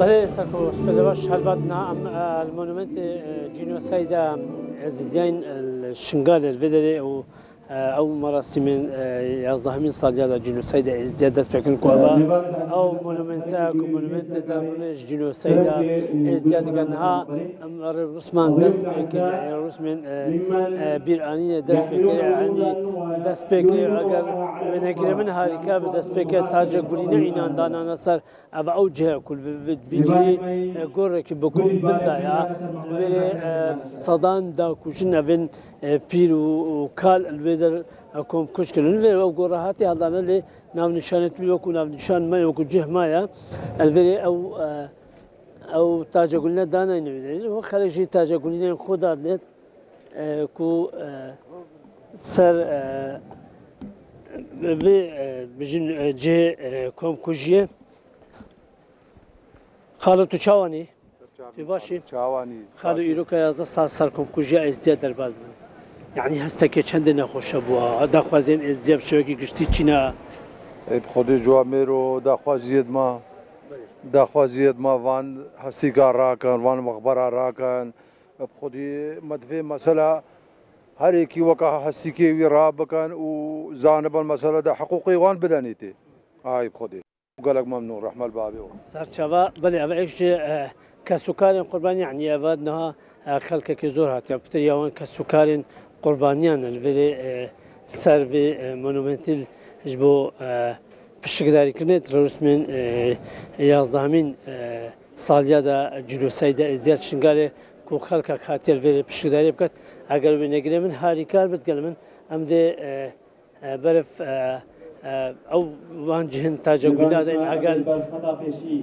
بله سرکو سپداش هلبادنا المونومنت جنوسايد زديان الشنغال الفيدري او مراسم يازدهمين صاليا جنوسايد ازدياد دست بكن كوفا او مونومنت دبرج جنوسايد ازدياد كانها رسمان دست بكن يعني رسمن بيرانيه دست بكن يعني دست بكن اگر ونگیر من هاریکا دست بکن تاج گلینه اینان دانا نصر او اوجه کل ویجی گور کی بکن بندا یا الوی صدان دا کشن ابن پیرو کال الویدر کم کش کردن الوی او گورهاتی هلدانه لی نام نشانت بی وکو نام نشان ما وکو جه مایا الوی او تاج گلینه دانا اینویدن و خارجی تاج گلینه خود آدلت کو سر ve bizim C komkujiye Xalı Tuçavani başı Xalı İruka yazda sar komkujiye izdiye derbaz mı? Yani hasta geçende ne hoşa bu daxwazin izdiye şöki güçtü Çin'e خودی جوامرو داخوازیت ما وان هستیگار راکن وان مخبر راکن خودی مدفع مسئله هر یکی وقع هستی که وی رابکن و زانب المسألة ده حقوقي وان بدانيتي هاي بخدي قالك ممنون رحمة البابي سرچوا بله اوش كسكارين قرباني يعني افادنها خلق كزورها تبتر يوان كسكارين قربانيان الفيري سيرفي مونومنتال جبو بشكداري كنت رسمين يازدهمين ساليا دا جلوسايدا ازدياد شنغالي کو خلق خاطر الفيري بشكداري بكت اگر بنگیره من هاریکار بتگل من ام ده برف او وان جهن تاج گولا ده اگر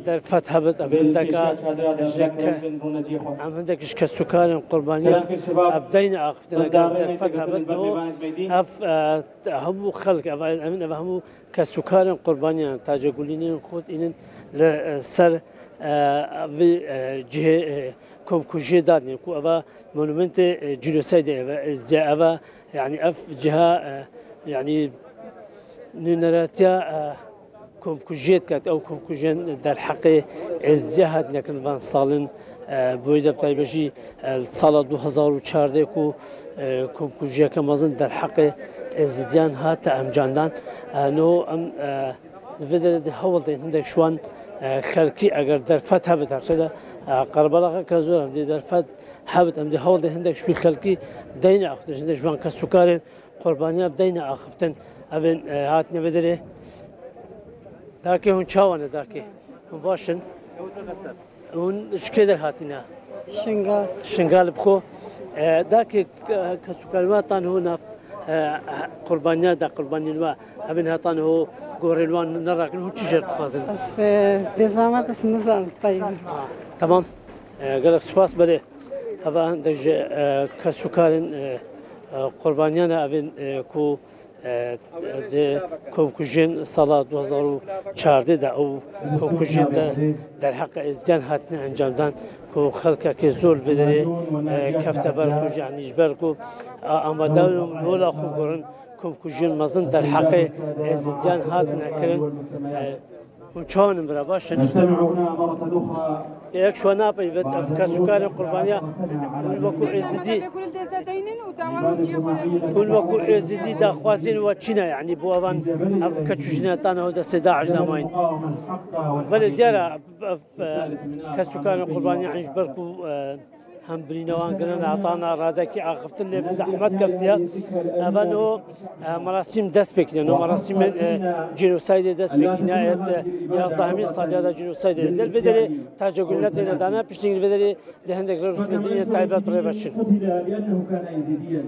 در فتح بت ابن تکا ام هندکش کسکار قربانیا ابدین اخفتن اگر در فتح بت دو اف هم خلق امن هم کسکار قربانیا تاج گولینین خود اینن سر و جه كم كوجي دارني كو أبا مونومنت جنوسايد أبا يعني أف جهة يعني نراتيا كم كوجيت كات أو كم كوجين در حق إزجاهات لكن فان صالن بويدا بتاعي بشي الصالة 2014 كو كم كوجي كمازن در حق إزديان هات أم جاندان نو أم الفيديو هول ده عندك شوان خلقي أجر در فتح بترسله قربلاء كزور هم در فد حبت هم ده هول ده هندك شوي خلقي بدينا أختش هندك شوان كسكارين قربانية بدينا أختن أبن هاتنا بدري داكي هون شاوانه داكي هون باشن هون شكيدر هاتنا شنغال بخو داكي كسكاريواتان هنا قربانية دا قربانية ما أبن هاتان هو قوريلوان نراكن هو تجار قازن بس بزعمة بس نزال طيب تمام قالك سپاس بله هذا عندك كسكارين قربانيانا أبن كو كومكوجين صلاة 2014 دا أو كومكوجين در حق إزديان هاتنا أنجامدان كو خلقا كزول بدري كفتا بركو يعني جبركو أما داولهم ولا خبرن كومكوجين مزن در حق إزديان هاتنا كرن وشون براباشن نجتمع هنا مرة أخرى ياك شو نابي كسكان قربانية كل وكو إزدي كل وكو إزدي دا خوازين وتشينا يعني بوافان أف كتشجنا تانا هذا صداع جنامين بل ديارا كسكان قربانية عن جبركو هم برينوان قلنا عطانا رادكي عاقبت اللي بزحمات كفتيا أبانو مراسم دست بكنا مراسم جنوسايد دست بكنا يازدهمين صاليا جنوسايد زل فدري تاج قلنا تنا دانا بيشتغل فدري لهندك رسم الدنيا تايبات ريفاشن لأنه كان يزيديا